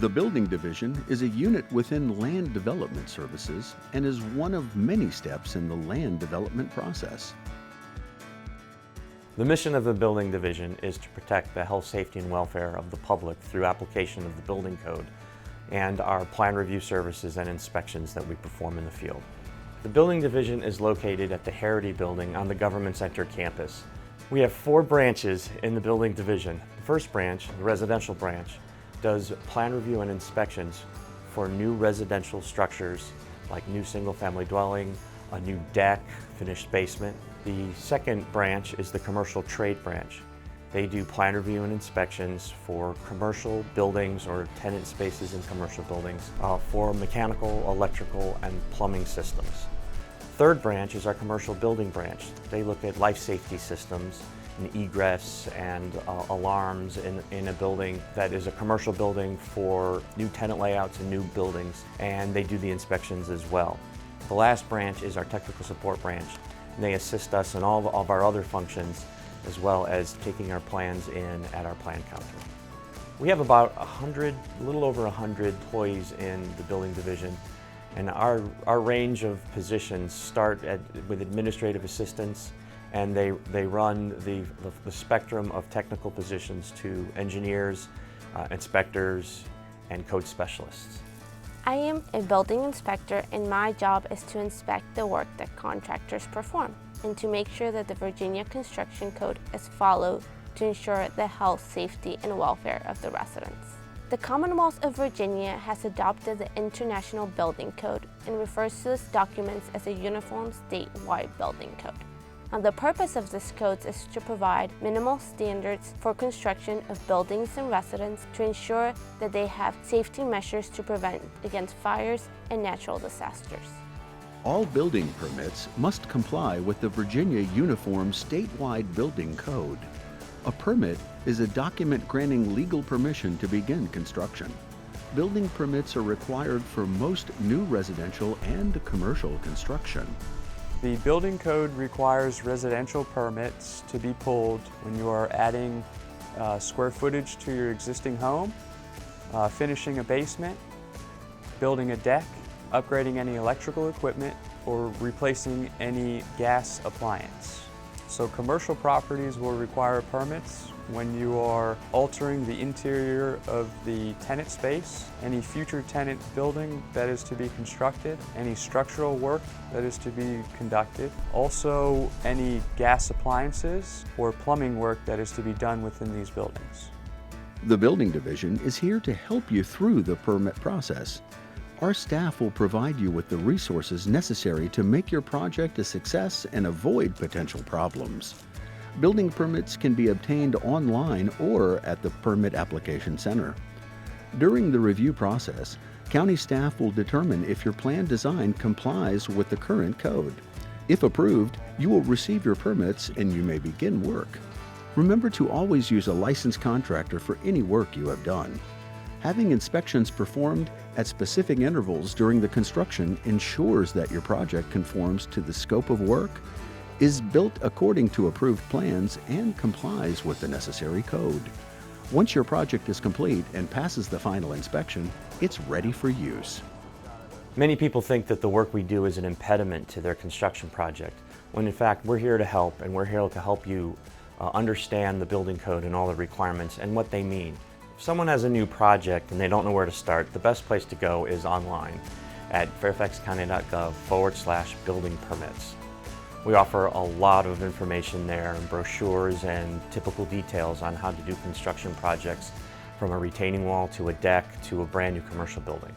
The Building Division is a unit within Land Development Services and is one of many steps in the land development process. The mission of the Building Division is to protect the health, safety, and welfare of the public through application of the building code and our plan review services and inspections that we perform in the field. The Building Division is located at the Harity Building on the Government Center campus. We have 4 branches in the Building Division. The first branch, the residential branch, does plan review and inspections for new residential structures like new single-family dwelling, a new deck, finished basement. The second branch is the commercial trade branch. They do plan review and inspections for commercial buildings or tenant spaces in commercial buildings for mechanical, electrical, and plumbing systems. Third branch is our commercial building branch. They look at life safety systems and egress and alarms in a building that is a commercial building for new tenant layouts and new buildings, and they do the inspections as well. The last branch is our technical support branch, and they assist us in all of our other functions as well as taking our plans in at our plan counter. We have about a little over 100 employees in the Building Division, and our range of positions start with administrative assistants, and they run the spectrum of technical positions to engineers, inspectors, and code specialists. I am a building inspector, and my job is to inspect the work that contractors perform and to make sure that the Virginia Construction Code is followed to ensure the health, safety, and welfare of the residents. The Commonwealth of Virginia has adopted the International Building Code and refers to this document as a uniform statewide building code. Now, the purpose of this code is to provide minimal standards for construction of buildings and residents to ensure that they have safety measures to prevent against fires and natural disasters. All building permits must comply with the Virginia Uniform Statewide Building Code. A permit is a document granting legal permission to begin construction. Building permits are required for most new residential and commercial construction. The building code requires residential permits to be pulled when you are adding square footage to your existing home, finishing a basement, building a deck, upgrading any electrical equipment, or replacing any gas appliance. So commercial properties will require permits when you are altering the interior of the tenant space, any future tenant building that is to be constructed, any structural work that is to be conducted, also any gas appliances or plumbing work that is to be done within these buildings. The Building Division is here to help you through the permit process. Our staff will provide you with the resources necessary to make your project a success and avoid potential problems. Building permits can be obtained online or at the Permit Application Center. During the review process, county staff will determine if your plan design complies with the current code. If approved, you will receive your permits and you may begin work. Remember to always use a licensed contractor for any work you have done. Having inspections performed at specific intervals during the construction ensures that your project conforms to the scope of work, is built according to approved plans, and complies with the necessary code. Once your project is complete and passes the final inspection, it's ready for use. Many people think that the work we do is an impediment to their construction project, when in fact we're here to help, and we're here to help you understand the building code and all the requirements and what they mean. If someone has a new project and they don't know where to start, the best place to go is online at fairfaxcounty.gov/building permits. We offer a lot of information there, and brochures and typical details on how to do construction projects, from a retaining wall to a deck to a brand new commercial building.